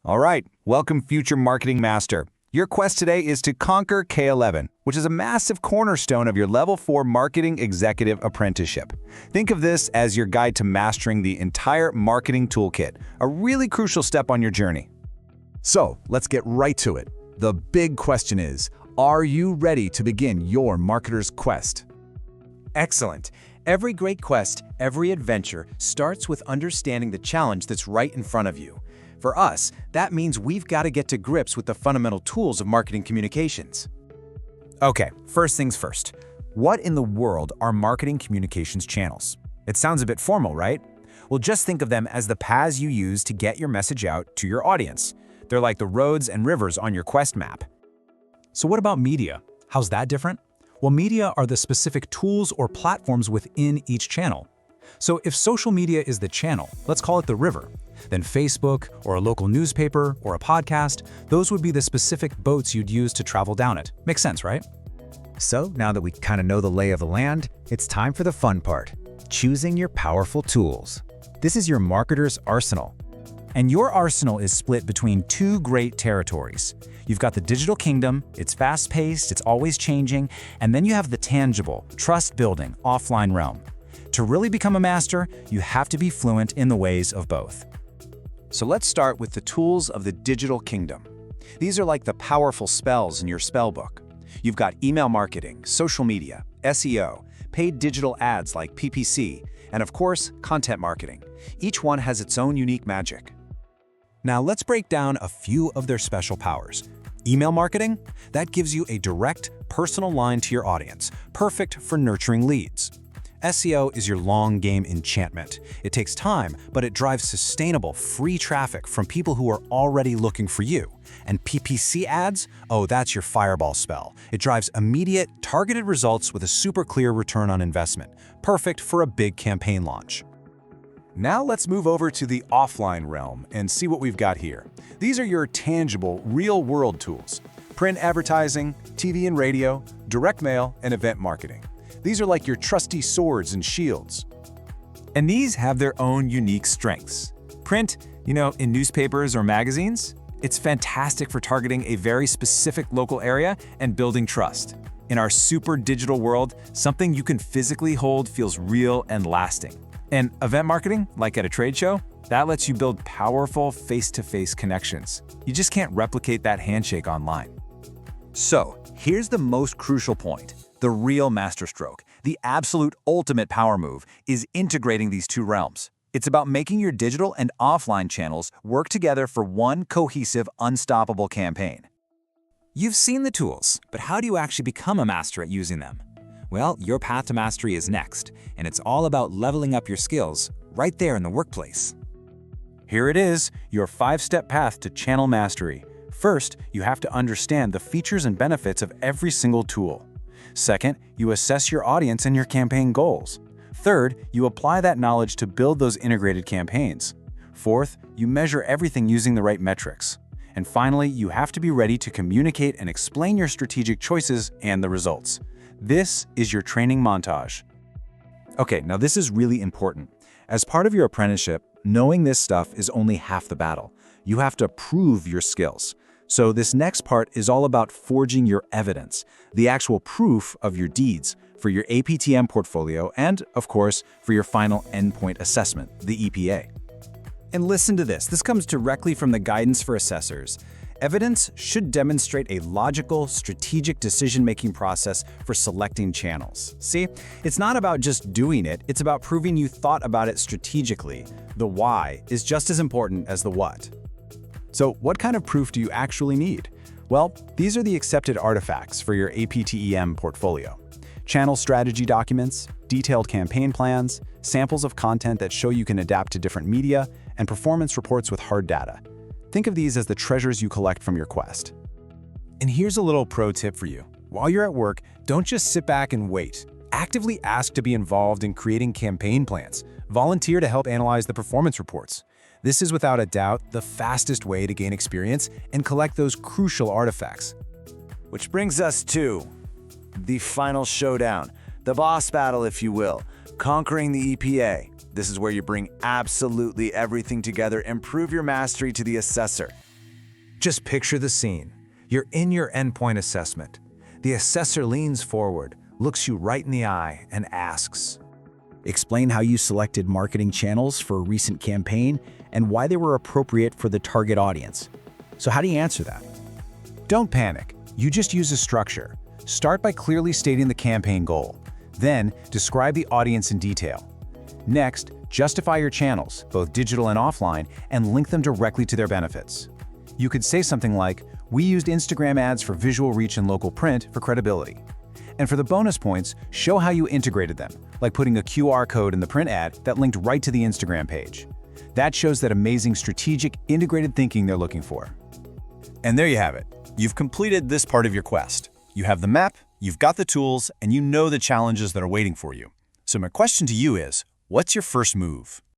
All right, welcome future marketing master. Your quest today is to conquer K.11, which is a massive cornerstone of your Level 4 Marketing Executive Apprenticeship. Think of this as your guide to mastering the entire marketing toolkit, a really crucial step on your journey. So, let's get right to it. The big question is, are you ready to begin your marketer's quest? Excellent. Every great quest, every adventure starts with understanding the challenge that's right in front of you. For us, that means we've got to get to grips with the fundamental tools of marketing communications. Okay, first things first. What in the world are marketing communications channels? It sounds a bit formal, right? Well, just think of them as the paths you use to get your message out to your audience. They're like the roads and rivers on your quest map. So what about media? How's that different? Well, media are the specific tools or platforms within each channel. So if social media is the channel, let's call it the river. Then Facebook, or a local newspaper, or a podcast, those would be the specific boats you'd use to travel down it. Makes sense, right? So now that we kind of know the lay of the land, it's time for the fun part, choosing your powerful tools. This is your marketer's arsenal. And your arsenal is split between two great territories. You've got the digital kingdom, it's fast-paced, it's always changing, and then you have the tangible, trust-building, offline realm. To really become a master, you have to be fluent in the ways of both. So let's start with the tools of the digital kingdom. These are like the powerful spells in your spell book. You've got email marketing, social media, SEO, paid digital ads like PPC, and of course, content marketing. Each one has its own unique magic. Now let's break down a few of their special powers. Email marketing, that gives you a direct, personal line to your audience, perfect for nurturing leads. SEO is your long game enchantment. It takes time, but it drives sustainable, free traffic from people who are already looking for you. And PPC ads? Oh, that's your fireball spell. It drives immediate, targeted results with a super clear return on investment. Perfect for a big campaign launch. Now let's move over to the offline realm and see what we've got here. These are your tangible, real-world tools. Print advertising, TV and radio, direct mail, and event marketing. These are like your trusty swords and shields. And these have their own unique strengths. Print, in newspapers or magazines, it's fantastic for targeting a very specific local area and building trust. In our super digital world, something you can physically hold feels real and lasting. And event marketing, like at a trade show, that lets you build powerful face-to-face connections. You just can't replicate that handshake online. So, here's the most crucial point. The real masterstroke, the absolute ultimate power move, is integrating these two realms. It's about making your digital and offline channels work together for one cohesive, unstoppable campaign. You've seen the tools, but how do you actually become a master at using them? Well, your path to mastery is next, and it's all about leveling up your skills right there in the workplace. Here it is, your 5-step path to channel mastery. First, you have to understand the features and benefits of every single tool. Second, you assess your audience and your campaign goals. Third, you apply that knowledge to build those integrated campaigns. Fourth, you measure everything using the right metrics. And finally, you have to be ready to communicate and explain your strategic choices and the results. This is your training montage. Okay, now this is really important. As part of your apprenticeship, knowing this stuff is only half the battle. You have to prove your skills. So this next part is all about forging your evidence, the actual proof of your deeds for your APTM portfolio and, of course, for your final endpoint assessment, the EPA. And listen to this. This comes directly from the guidance for assessors. Evidence should demonstrate a logical, strategic decision-making process for selecting channels. See, it's not about just doing it, it's about proving you thought about it strategically. The why is just as important as the what. So what kind of proof do you actually need? Well, these are the accepted artifacts for your APTEM portfolio. Channel strategy documents, detailed campaign plans, samples of content that show you can adapt to different media, and performance reports with hard data. Think of these as the treasures you collect from your quest. And here's a little pro tip for you. While you're at work, don't just sit back and wait. Actively ask to be involved in creating campaign plans. Volunteer to help analyze the performance reports. This is without a doubt the fastest way to gain experience and collect those crucial artifacts. Which brings us to the final showdown, the boss battle, if you will, conquering the EPA. This is where you bring absolutely everything together and prove your mastery to the assessor. Just picture the scene. You're in your endpoint assessment. The assessor leans forward, looks you right in the eye, and asks, Explain how you selected marketing channels for a recent campaign and why they were appropriate for the target audience. So how do you answer that? Don't panic. You just use a structure. Start by clearly stating the campaign goal. Then, describe the audience in detail. Next, justify your channels, both digital and offline, and link them directly to their benefits. You could say something like, we used Instagram ads for visual reach and local print for credibility. And for the bonus points, show how you integrated them, like putting a QR code in the print ad that linked right to the Instagram page. That shows that amazing strategic, integrated thinking they're looking for. And there you have it. You've completed this part of your quest. You have the map, you've got the tools, and you know the challenges that are waiting for you. So my question to you is, what's your first move?